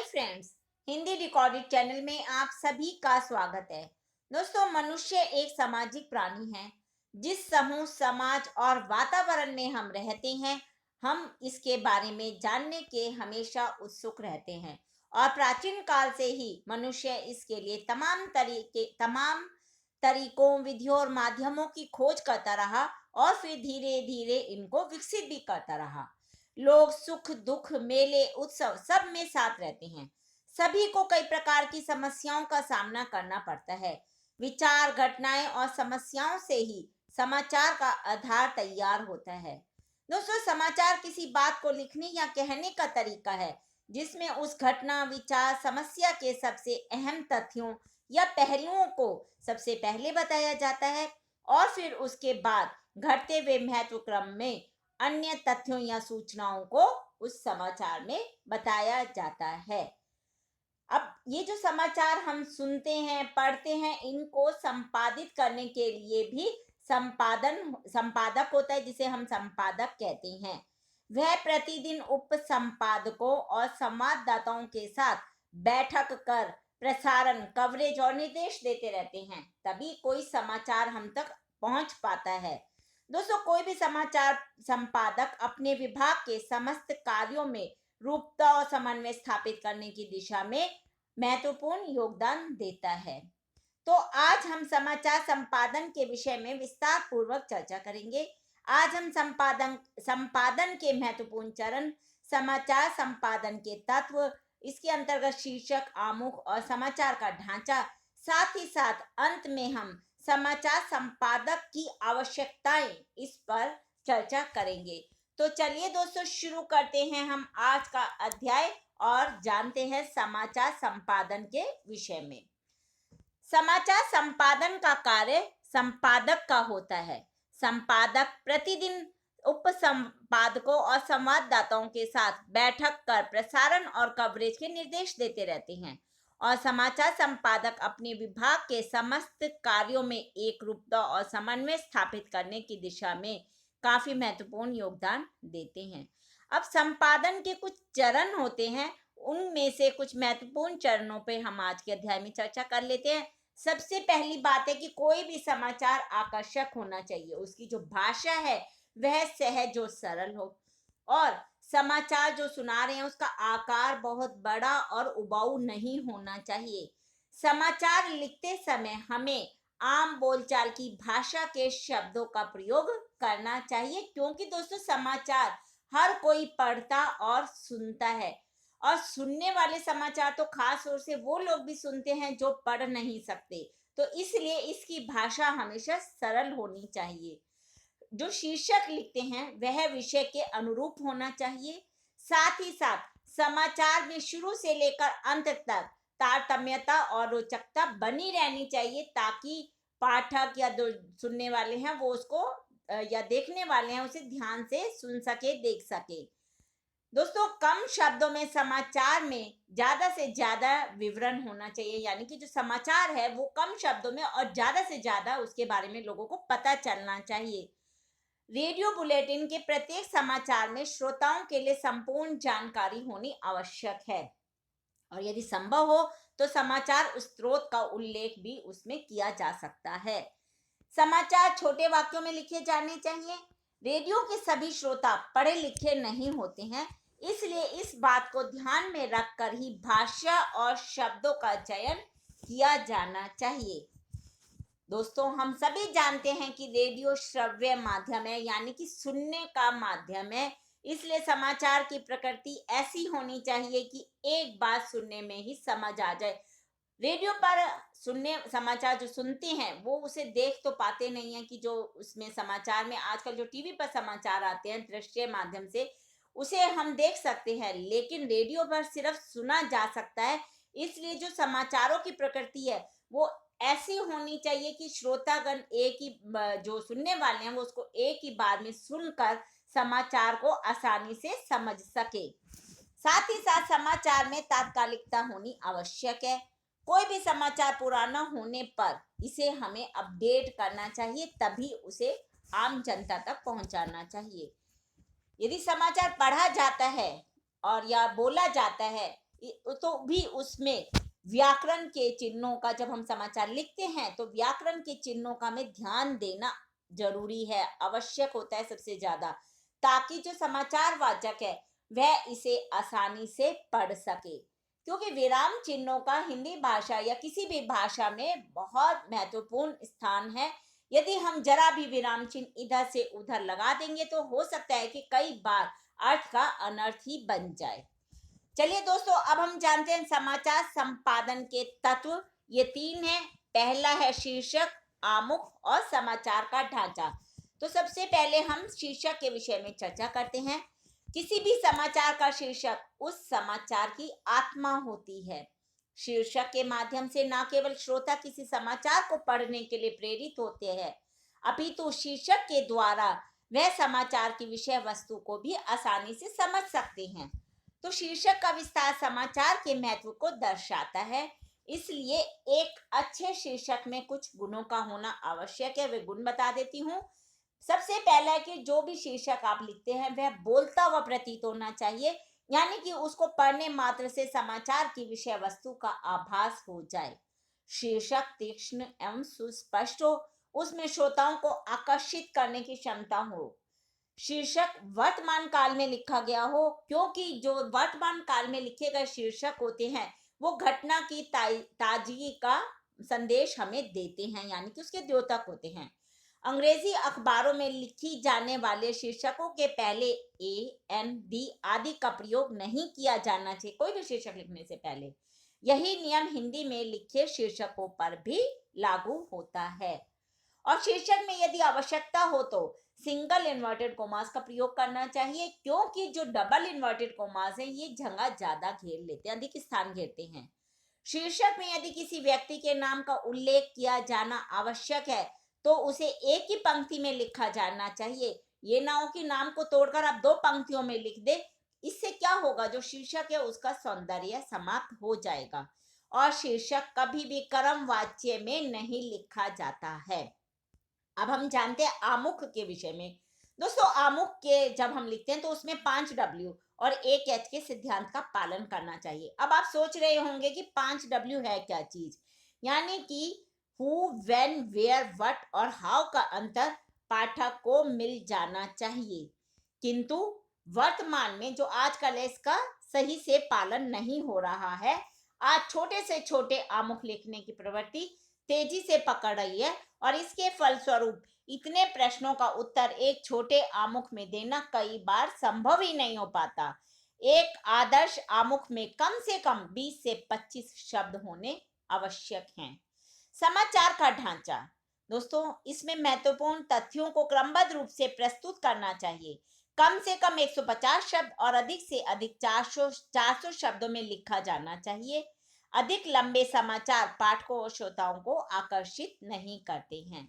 Friends, Hindi recorded channel में आप सभी का स्वागत है। दोस्तों, मनुष्य एक सामाजिक प्राणी है। जिस समूह, समाज और वातावरण में हम रहते हैं, हम इसके बारे में जानने के हमेशा उत्सुक रहते हैं। और प्राचीन काल से ही मनुष्य इसके लिए तमाम तरीकों, विधियों और माध्यमों की खोज करता रहा और फिर धीरे धीरे इनको विकसित भी करता रहा। लोग सुख दुख, मेले, उत्सव सब में साथ रहते हैं। सभी को कई प्रकार की समस्याओं का सामना करना पड़ता है। विचार, घटनाएं और समस्याओं से ही समाचार का आधार तैयार होता है। दोस्तों, समाचार किसी बात को लिखने या कहने का तरीका है जिसमें उस घटना, विचार, समस्या के सबसे अहम तथ्यों या पहलुओं को सबसे पहले बताया जाता है और फिर उसके बाद घटते हुए महत्व क्रम में अन्य तथ्यों या सूचनाओं को उस समाचार में बताया जाता है। अब ये जो समाचार हम सुनते हैं, पढ़ते हैं, इनको संपादित करने के लिए भी संपादक होता है, जिसे हम संपादक कहते हैं। वह प्रतिदिन उप संपादकों और संवाददाताओं के साथ बैठक कर प्रसारण, कवरेज और निर्देश देते रहते हैं, तभी कोई समाचार हम तक पहुंच पाता है। दोस्तों, कोई भी समाचार संपादक अपने विभाग के समस्त कार्यों में रूपता और समन्वय स्थापित करने की दिशा में महत्वपूर्ण योगदान देता है। तो आज हम समाचार संपादन के विषय में विस्तार पूर्वक चर्चा करेंगे। आज हम संपादन के महत्वपूर्ण चरण, समाचार संपादन के तत्व, इसके अंतर्गत शीर्षक, आमुख और समाचार का ढांचा, साथ ही साथ अंत में हम समाचार संपादक की आवश्यकताएं, इस पर चर्चा करेंगे। तो चलिए दोस्तों, शुरू करते हैं हम आज का अध्याय और जानते हैं समाचार संपादन के विषय में। समाचार संपादन का कार्य संपादक का होता है। संपादक प्रतिदिन उप संपादकों और संवाददाताओं के साथ बैठक कर प्रसारण और कवरेज के निर्देश देते रहते हैं और समाचार संपादक अपने विभाग के समस्त कार्यों में एक रूपता और समन्वय स्थापित करने की दिशा में काफी महत्वपूर्ण योगदान देते हैं। अब संपादन के कुछ चरण होते हैं, उनमें से कुछ महत्वपूर्ण चरणों पे हम आज के अध्याय में चर्चा कर लेते हैं। सबसे पहली बात है कि कोई भी समाचार आकर्षक होना चाहिए। उसकी जो भाषा है वह सहज और सरल हो, और समाचार जो सुना रहे हैं उसका आकार बहुत बड़ा और उबाऊ नहीं होना चाहिए। समाचार लिखते समय हमें आम बोलचाल की भाषा के शब्दों का प्रयोग करना चाहिए, क्योंकि दोस्तों समाचार हर कोई पढ़ता और सुनता है, और सुनने वाले समाचार तो खास तौर से वो लोग भी सुनते हैं जो पढ़ नहीं सकते। तो इसलिए इसकी भाषा हमेशा सरल होनी चाहिए। जो शीर्षक लिखते हैं वह विषय के अनुरूप होना चाहिए। साथ ही साथ समाचार में शुरू से लेकर अंत तक तारतम्यता और रोचकता बनी रहनी चाहिए, ताकि पाठक या जो सुनने वाले हैं वो उसको या देखने वाले हैं उसे ध्यान से सुन सके, देख सके। दोस्तों, कम शब्दों में समाचार में ज्यादा से ज्यादा विवरण होना चाहिए, यानी कि जो समाचार है वो कम शब्दों में और ज्यादा से ज्यादा उसके बारे में लोगों को पता चलना चाहिए। रेडियो बुलेटिन के प्रत्येक समाचार में श्रोताओं के लिए संपूर्ण जानकारी होनी आवश्यक है, और यदि संभव हो तो समाचार स्रोत का उल्लेख भी उसमें किया जा सकता है। समाचार छोटे वाक्यों में लिखे जाने चाहिए। रेडियो के सभी श्रोता पढ़े लिखे नहीं होते हैं, इसलिए इस बात को ध्यान में रखकर ही भाषा और शब्दों का चयन किया जाना चाहिए। दोस्तों, हम सभी जानते हैं कि रेडियो श्रव्य माध्यम है, यानी कि सुनने का माध्यम है। इसलिए समाचार की प्रकृति ऐसी होनी चाहिए कि एक बात सुनने में ही समझ आ जाए। रेडियो पर सुनने समाचार जो सुनते हैं वो उसे देख तो पाते नहीं है, कि जो उसमें समाचार में आजकल जो टीवी पर समाचार आते हैं दृश्य माध्यम से, उसे हम देख सकते हैं, लेकिन रेडियो पर सिर्फ सुना जा सकता है। इसलिए जो समाचारों की प्रकृति है वो ऐसी होनी चाहिए कि श्रोतागण एक ही जो सुनने वाले हैं वो उसको एक ही बार में सुनकर समाचार को आसानी से समझ सके। साथ ही साथ समाचार में तात्कालिकता होनी आवश्यक है। कोई भी समाचार पुराना होने पर इसे हमें अपडेट करना चाहिए, तभी उसे आम जनता तक पहुंचाना चाहिए। यदि समाचार पढ़ा जाता है और या बोला जाता है तो भी उसमें व्याकरण के चिन्हों का, जब हम समाचार लिखते हैं तो व्याकरण के चिन्हों का हमें ध्यान देना जरूरी है, आवश्यक होता है सबसे ज्यादा, ताकि जो समाचार वाचक है वह इसे आसानी से पढ़ सके। क्योंकि विराम चिन्हों का हिंदी भाषा या किसी भी भाषा में बहुत महत्वपूर्ण स्थान है। यदि हम जरा भी विराम चिन्ह इधर से उधर लगा देंगे तो हो सकता है कि कई बार अर्थ का अनर्थ ही बन जाए। चलिए दोस्तों, अब हम जानते हैं समाचार संपादन के तत्व। ये 3 हैं। पहला है शीर्षक, आमुख और समाचार का ढांचा। तो सबसे पहले हम शीर्षक के विषय में चर्चा करते हैं। किसी भी समाचार का शीर्षक उस समाचार की आत्मा होती है। शीर्षक के माध्यम से न केवल श्रोता किसी समाचार को पढ़ने के लिए प्रेरित होते हैं, अपितु शीर्षक के द्वारा वह समाचार की विषय वस्तु को भी आसानी से समझ सकते हैं। तो शीर्षक का विस्तार समाचार के महत्व को दर्शाता है। इसलिए एक अच्छे शीर्षक में कुछ गुणों का होना आवश्यक है। वे गुण बता देती हूँ। सबसे पहला है कि जो भी शीर्षक आप लिखते हैं वह बोलता हुआ प्रतीत होना चाहिए, यानी कि उसको पढ़ने मात्र से समाचार की विषय वस्तु का आभास हो जाए। शीर्षक तीक्ष्ण एवं सुस्पष्ट हो, उसमें श्रोताओं को आकर्षित करने की क्षमता हो। शीर्षक वर्तमान काल में लिखा गया हो, क्योंकि जो वर्तमान काल में लिखे गए शीर्षक होते हैं वो घटना की ताजगी का संदेश हमें देते हैं, यानी कि उसके द्योतक होते हैं। अंग्रेजी अखबारों में लिखी जाने वाले शीर्षकों के पहले ए, एन, डी आदि का प्रयोग नहीं किया जाना चाहिए कोई भी शीर्षक लिखने से पहले। यही नियम हिंदी में लिखे शीर्षकों पर भी लागू होता है। और शीर्षक में यदि आवश्यकता हो तो सिंगल इन्वर्टेड कोमास का प्रयोग करना चाहिए, क्योंकि जो डबल इन्वर्टेड कोमास है ये जगह ज्यादा घेर लेते हैं, अधिक स्थान घेरते हैं। शीर्षक में यदि किसी व्यक्ति के नाम का उल्लेख किया जाना आवश्यक है तो उसे एक ही पंक्ति में लिखा जाना चाहिए। ये ना हो कि नाम को तोड़कर आप 2 पंक्तियों में लिख दे। इससे क्या होगा, जो शीर्षक है उसका सौंदर्य समाप्त हो जाएगा। और शीर्षक कभी भी क्रम वाच्य में नहीं लिखा जाता है। अब हम जानते हैं आमुख के विषय में। दोस्तों, आमुख के जब हम लिखते हैं तो उसमें 5 W और 1 H के सिद्धांत का पालन करना चाहिए। अब आप सोच रहे होंगे कि 5 W है क्या चीज, यानी कि हु, व्हेन, वेयर, व्हाट और हाउ का अंतर पाठक को मिल जाना चाहिए। किंतु वर्तमान में जो आजकल है इसका सही से पालन नहीं हो रहा है। आज छोटे से छोटे आमुख लिखने की प्रवृत्ति तेजी से पकड़ रही है और इसके फलस्वरूप इतने प्रश्नों का उत्तर एक छोटे आमुख में देना कई बार संभव ही नहीं हो पाता। एक आदर्श आमुख में कम से कम 20 से 25 शब्द होने आवश्यक हैं। समाचार का ढांचा। दोस्तों, इसमें महत्वपूर्ण तथ्यों को क्रमबद्ध रूप से प्रस्तुत करना चाहिए। कम से कम 150 शब्द और अधिक से अधिक 400 शब्दों में लिखा जाना चाहिए। अधिक लंबे समाचार पाठकों और श्रोताओं को आकर्षित नहीं करते हैं।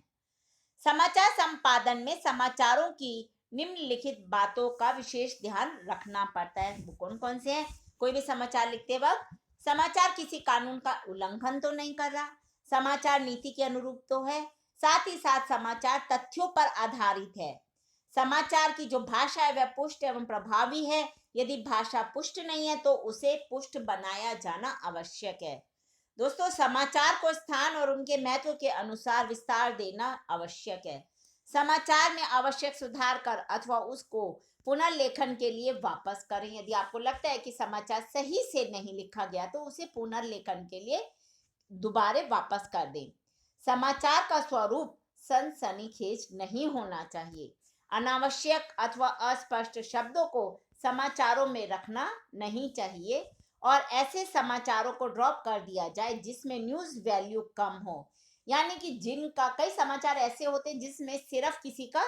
समाचार संपादन में समाचारों की निम्नलिखित बातों का विशेष ध्यान रखना पड़ता है। वो कौन कौन से हैं? कोई भी समाचार लिखते वक्त समाचार किसी कानून का उल्लंघन तो नहीं कर रहा, समाचार नीति के अनुरूप तो है, साथ ही साथ समाचार तथ्यों पर आधारित है, समाचार की जो भाषा है वह पुष्ट एवं प्रभावी है। यदि भाषा पुष्ट नहीं है तो उसे पुष्ट बनाया जाना आवश्यक है। दोस्तों, समाचार को स्थान और उनके महत्व के अनुसार विस्तार देना आवश्यक है। समाचार में आवश्यक सुधार कर अथवा उसको पुनर्लेखन के लिए वापस करें। यदि आपको लगता है कि समाचार सही से नहीं लिखा गया तो उसे पुनर्लेखन के लिए दोबारा वापस कर दें। समाचार का स्वरूप सनसनीखेज नहीं होना चाहिए। अनावश्यक अथवा अस्पष्ट शब्दों को समाचारों में रखना नहीं चाहिए और ऐसे समाचारों को ड्रॉप कर दिया जाए जिसमें न्यूज वैल्यू कम हो। यानी कि जिनका कई समाचार ऐसे होते हैं जिसमें सिर्फ किसी का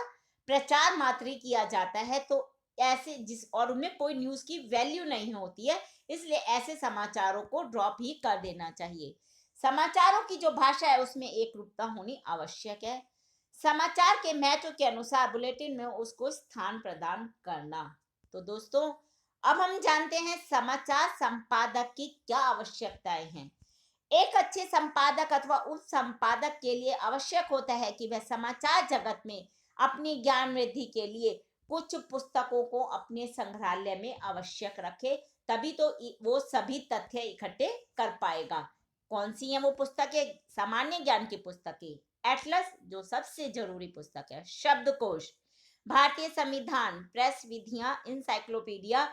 प्रचार मात्र ही किया जाता है, तो ऐसे जिस और उनमें कोई न्यूज की वैल्यू नहीं होती है, इसलिए ऐसे समाचारों को ड्रॉप ही कर देना चाहिए। समाचारों की जो भाषा है उसमें एक रूपता होनी आवश्यक है। समाचार के महत्व के अनुसार बुलेटिन में उसको स्थान प्रदान करना। तो दोस्तों, अब हम जानते हैं समाचार संपादक की क्या आवश्यकताएं हैं। एक अच्छे संपादक अथवा उप संपादक के लिए आवश्यक होता है कि वह समाचार जगत में अपनी ज्ञान वृद्धि के लिए कुछ पुस्तकों को अपने संग्रहालय में आवश्यक रखे, तभी तो वो सभी तथ्य इकट्ठे कर पाएगा। कौन सी है वो पुस्तकें? सामान्य ज्ञान की पुस्तकें, एटलस जो सबसे जरूरी पुस्तक है, शब्दकोश, भारतीय संविधान, प्रेस विधियां, इंसाइक्लोपीडिया,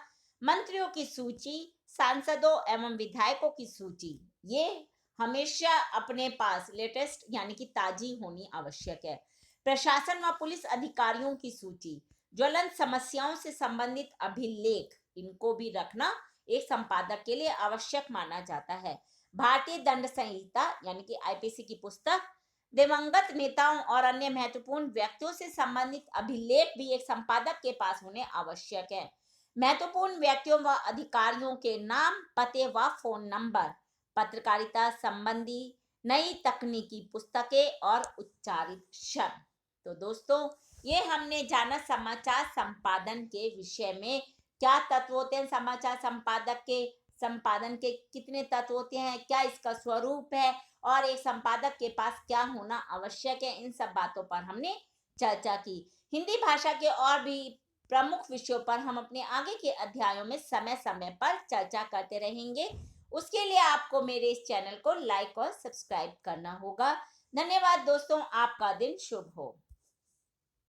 मंत्रियों की सूची, सांसदों एवं विधायकों की सूची, ये हमेशा अपने पास लेटेस्ट यानी कि ताजी होनी आवश्यक है। प्रशासन व पुलिस अधिकारियों की सूची, ज्वलंत समस्याओं से संबंधित अभिलेख, इनको भी रखना एक संपादक के लिए आवश्यक माना जाता है। भारतीय दंड संहिता यानी कि आईपीसी की पुस्तक, दिवंगत नेताओं और अन्य महत्वपूर्ण व्यक्तियों से संबंधित अभिलेख भी एक संपादक के पास होने आवश्यक है। महत्वपूर्ण व्यक्तियों व अधिकारियों के नाम, पते व फोन नंबर, पत्रकारिता संबंधी नई तकनीकी पुस्तकें और उच्चारित शब्द। तो दोस्तों, ये हमने जाना समाचार संपादन के विषय में क्या तत्व होते हैं, समाचार संपादक के संपादन के कितने तत्व होते हैं, क्या इसका स्वरूप है और एक संपादक के पास क्या होना आवश्यक है, इन सब बातों पर हमने चर्चा की। हिंदी भाषा के और भी प्रमुख विषयों पर हम अपने आगे के अध्यायों में समय समय पर चर्चा करते रहेंगे। उसके लिए आपको मेरे इस चैनल को लाइक और सब्सक्राइब करना होगा। धन्यवाद दोस्तों, आपका दिन शुभ हो।